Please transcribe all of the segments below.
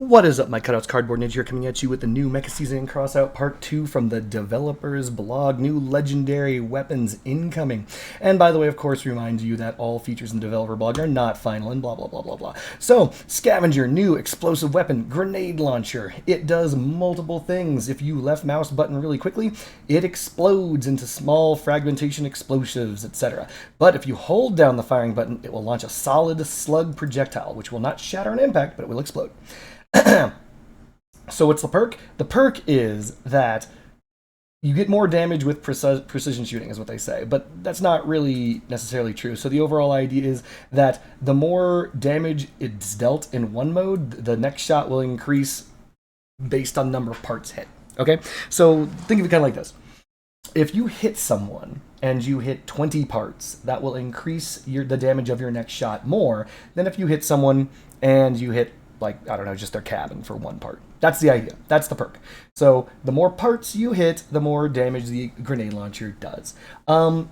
What is up, my cutouts? Cardboard Ninja here, coming at you with the new Mecha Season Crossout Part 2 from the developer's blog. New legendary weapons incoming. And by the way, of course, remind you that all features in the developer blog are not final and blah, blah, blah, blah, blah. So, Scavenger, new explosive weapon, grenade launcher. It does multiple things. If you left mouse button really quickly, it explodes into small fragmentation explosives, etc. But if you hold down the firing button, it will launch a solid slug projectile, which will not shatter on impact, but it will explode. So what's the perk? The perk is that you get more damage with precision shooting, is what they say, but that's not really necessarily true. So the overall idea is that the more damage it's dealt in one mode, the next shot will increase based on number of parts hit. Okay? So think of it kind of like this. If you hit someone and you hit 20 parts, that will increase the damage of your next shot more than if you hit someone and you hit, like, I don't know, just their cabin for one part. That's the idea. That's the perk. So the more parts you hit, the more damage the grenade launcher does. Gonna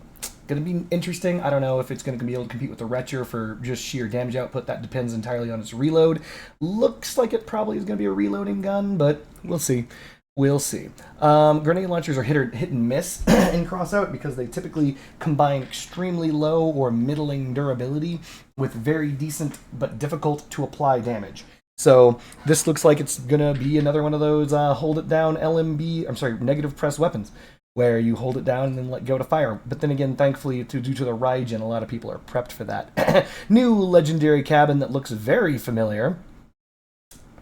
be interesting. I don't know if it's gonna be able to compete with the Retcher for just sheer damage output. That depends entirely on its reload. Looks like it probably is gonna be a reloading gun, but we'll see. We'll see. Grenade launchers are hit and miss in Crossout because they typically combine extremely low or middling durability with very decent but difficult to apply damage. So this looks like it's gonna be another one of those hold it down negative press weapons, where you hold it down and then let go to fire. But then again, thankfully, due to the Raijin, a lot of people are prepped for that. New legendary cabin that looks very familiar.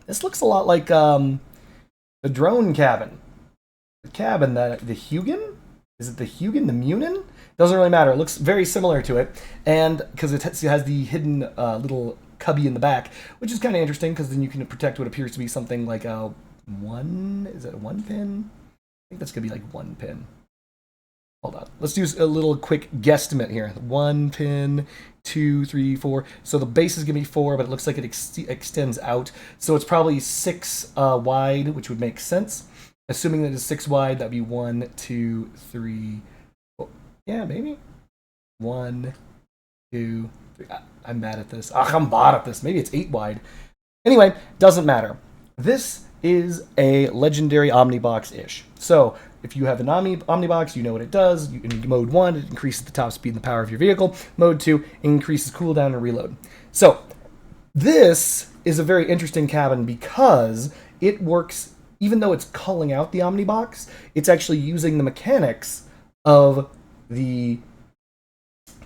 This looks a lot like the drone cabin. The cabin, the Hugin? Is it the Hugin? The Munin? Doesn't really matter. It looks very similar to it. And because it has the hidden little cubby in the back, which is kind of interesting because then you can protect what appears to be something like a is it a 1 pin? I think that's going to be like 1 pin. Hold on. Let's do a little quick guesstimate here. 1 pin, 2, 3, 4. So the base is going to be 4, but it looks like it extends out. So it's probably 6 wide, which would make sense. Assuming that it's 6 wide, that'd be 1, 2, 3, 4. Yeah, maybe. 1, 2, 3. I'm mad at this. I'm bad at this. Maybe it's 8 wide. Anyway, doesn't matter. This is a legendary Omnibox-ish. So if you have an Omnibox, you know what it does. In mode 1, it increases the top speed and the power of your vehicle. Mode 2 increases cooldown and reload. So this is a very interesting cabin because it works, even though it's calling out the Omnibox, it's actually using the mechanics of the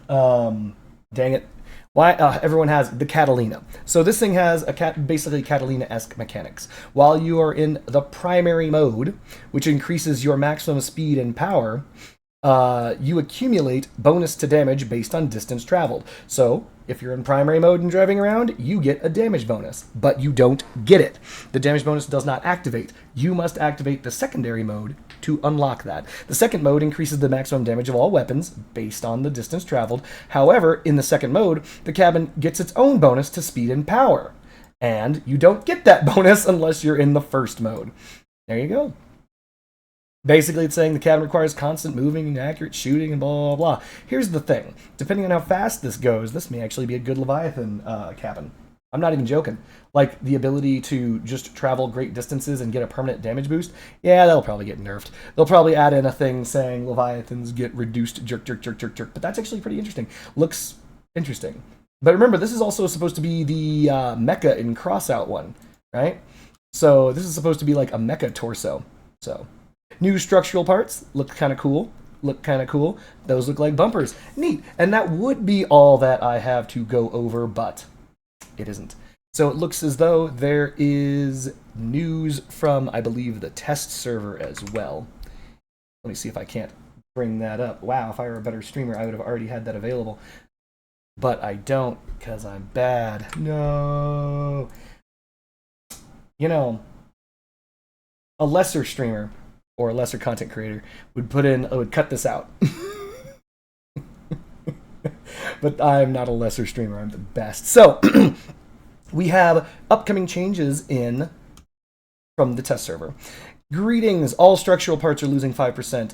dang it. Why everyone has the Catalina. So this thing has basically Catalina-esque mechanics. While you are in the primary mode, which increases your maximum speed and power, you accumulate bonus to damage based on distance traveled. So if you're in primary mode and driving around, you get a damage bonus, but you don't get it. The damage bonus does not activate. You must activate the secondary mode to unlock that. The second mode increases the maximum damage of all weapons based on the distance traveled. However, in the second mode, the cabin gets its own bonus to speed and power. And you don't get that bonus unless you're in the first mode. There you go. Basically, it's saying the cabin requires constant moving and accurate shooting and blah, blah, blah. Here's the thing. Depending on how fast this goes, this may actually be a good Leviathan cabin. I'm not even joking. Like, the ability to just travel great distances and get a permanent damage boost, yeah, that'll probably get nerfed. They'll probably add in a thing saying Leviathans get reduced jerk, jerk, jerk, jerk, jerk. But that's actually pretty interesting. Looks interesting. But remember, this is also supposed to be the mecha in Crossout one, right? So this is supposed to be like a mecha torso. So new structural parts look kind of cool. Those look like bumpers. Neat. And that would be all that I have to go over, but it isn't. So it looks as though there is news from, I believe, the test server as well. Let me see if I can't bring that up. Wow, if I were a better streamer, I would have already had that available. But I don't, because I'm bad. No. You know, a lesser streamer or a lesser content creator would cut this out. But I'm not a lesser streamer, I'm the best. So we have upcoming changes from the test server. Greetings, all structural parts are losing 5%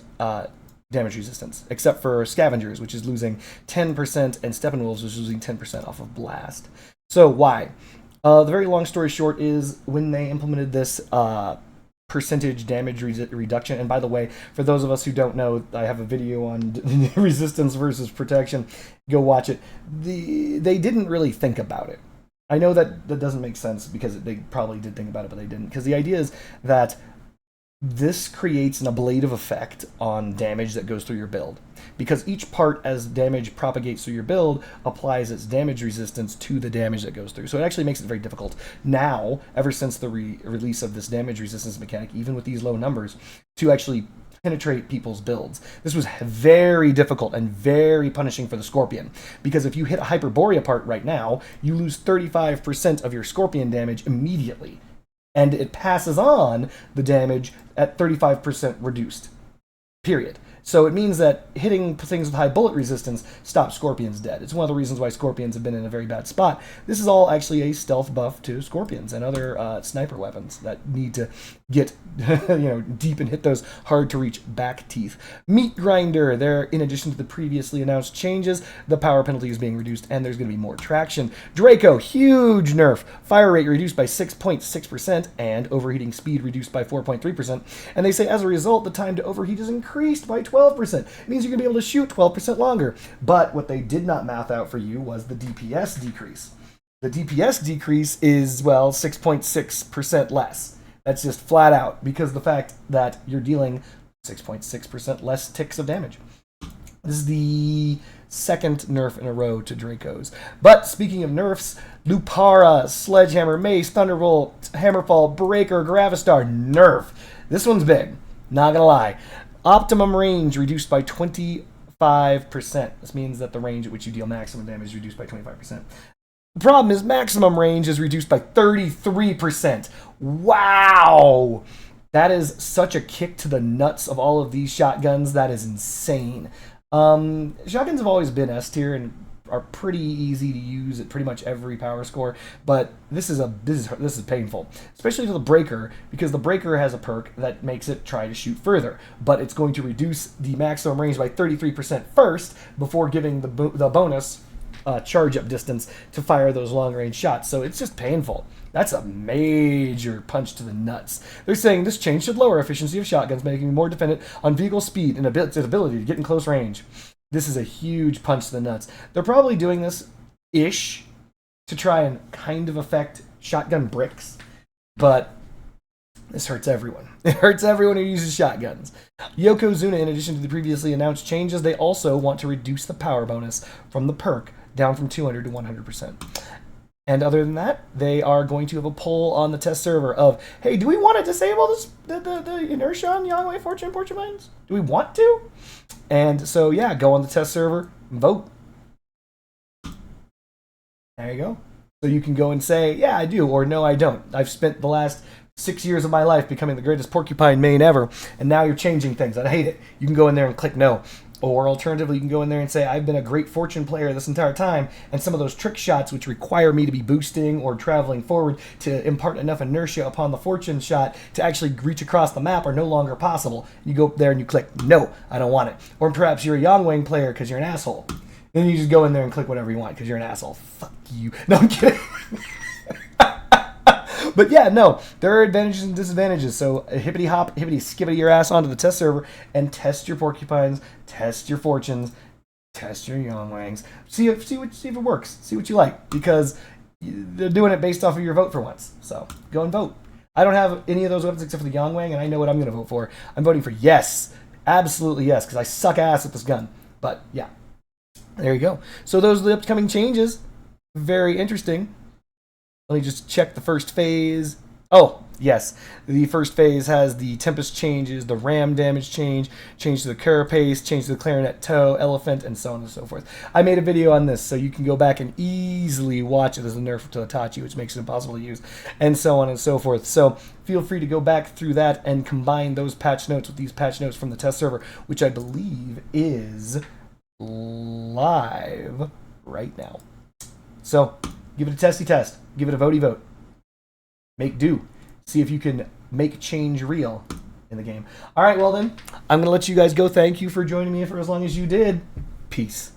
damage resistance, except for Scavengers, which is losing 10%, and Steppenwolves, which is losing 10% off of Blast. So why? The very long story short is when they implemented this percentage damage reduction. And by the way, for those of us who don't know, I have a video on resistance versus protection. Go watch it. They didn't really think about it. I know that doesn't make sense because they probably did think about it, but they didn't. Because the idea is that this creates an ablative effect on damage that goes through your build. Because each part, as damage propagates through your build, applies its damage resistance to the damage that goes through. So it actually makes it very difficult now, ever since the release of this damage resistance mechanic, even with these low numbers, to actually penetrate people's builds. This was very difficult and very punishing for the Scorpion, because if you hit a Hyperborea part right now, you lose 35% of your Scorpion damage immediately. And it passes on the damage at 35% reduced. Period. So it means that hitting things with high bullet resistance stops Scorpions dead. It's one of the reasons why Scorpions have been in a very bad spot. This is all actually a stealth buff to Scorpions and other sniper weapons that need to get deep and hit those hard-to-reach back teeth. Meat Grinder, there, in addition to the previously announced changes, the power penalty is being reduced and there's going to be more traction. Draco, huge nerf. Fire rate reduced by 6.6% and overheating speed reduced by 4.3%. And they say as a result, the time to overheat is increased by 12%. It means you're going to be able to shoot 12% longer. But what they did not math out for you was the DPS decrease. The DPS decrease is, well, 6.6% less. That's just flat out because the fact that you're dealing 6.6% less ticks of damage. This is the second nerf in a row to Dracos. But speaking of nerfs, Lupara, Sledgehammer, Mace, Thunderbolt, Hammerfall, Breaker, Gravistar, nerf. This one's big. Not gonna lie. Optimum range reduced by 25%. This means that the range at which you deal maximum damage is reduced by 25%. The problem is maximum range is reduced by 33%. Wow! That is such a kick to the nuts of all of these shotguns. That is insane. Shotguns have always been S tier and are pretty easy to use at pretty much every power score, but this is painful, especially to the Breaker, because the Breaker has a perk that makes it try to shoot further, but it's going to reduce the maximum range by 33% first before giving the bonus charge up distance to fire those long range shots. So it's just painful. That's a major punch to the nuts. They're saying this change should lower efficiency of shotguns, making them more dependent on vehicle speed and its ability to get in close range. This is a huge punch to the nuts. They're probably doing this-ish to try and kind of affect shotgun bricks, but this hurts everyone. It hurts everyone who uses shotguns. Yokozuna, in addition to the previously announced changes, they also want to reduce the power bonus from the perk down from 200 to 100%. And other than that, they are going to have a poll on the test server of, hey, do we want to disable the inertia on Yangwei Fortune Porcupines? Do we want to? And so, yeah, go on the test server, vote. There you go. So you can go and say, yeah, I do, or no, I don't. I've spent the last 6 years of my life becoming the greatest porcupine main ever, and now you're changing things. I hate it. You can go in there and click no. Or alternatively, you can go in there and say, I've been a great Fortune player this entire time, and some of those trick shots which require me to be boosting or traveling forward to impart enough inertia upon the Fortune shot to actually reach across the map are no longer possible. You go up there and you click, no, I don't want it. Or perhaps you're a Yangwang player because you're an asshole. Then you just go in there and click whatever you want because you're an asshole. Fuck you. No, I'm kidding. But yeah, no, there are advantages and disadvantages. So hippity hop, hippity skippity your ass onto the test server and test your porcupines, test your fortunes, test your Yangwangs. See if it works. See what you like, because they're doing it based off of your vote for once. So go and vote. I don't have any of those weapons except for the Yangwang, and I know what I'm going to vote for. I'm voting for yes, absolutely yes, because I suck ass at this gun. But yeah, there you go. So those are the upcoming changes. Very interesting. Let me just check the first phase. Oh, yes. The first phase has the Tempest changes, the Ram damage change to the Carapace, change to the Clarinet Toe, Elephant, and so on and so forth. I made a video on this, so you can go back and easily watch it as a nerf to Itachi, which makes it impossible to use, and so on and so forth. So feel free to go back through that and combine those patch notes with these patch notes from the test server, which I believe is live right now. So give it a testy test. Give it a votey vote. Make do. See if you can make change real in the game. All right, well then, I'm going to let you guys go. Thank you for joining me for as long as you did. Peace.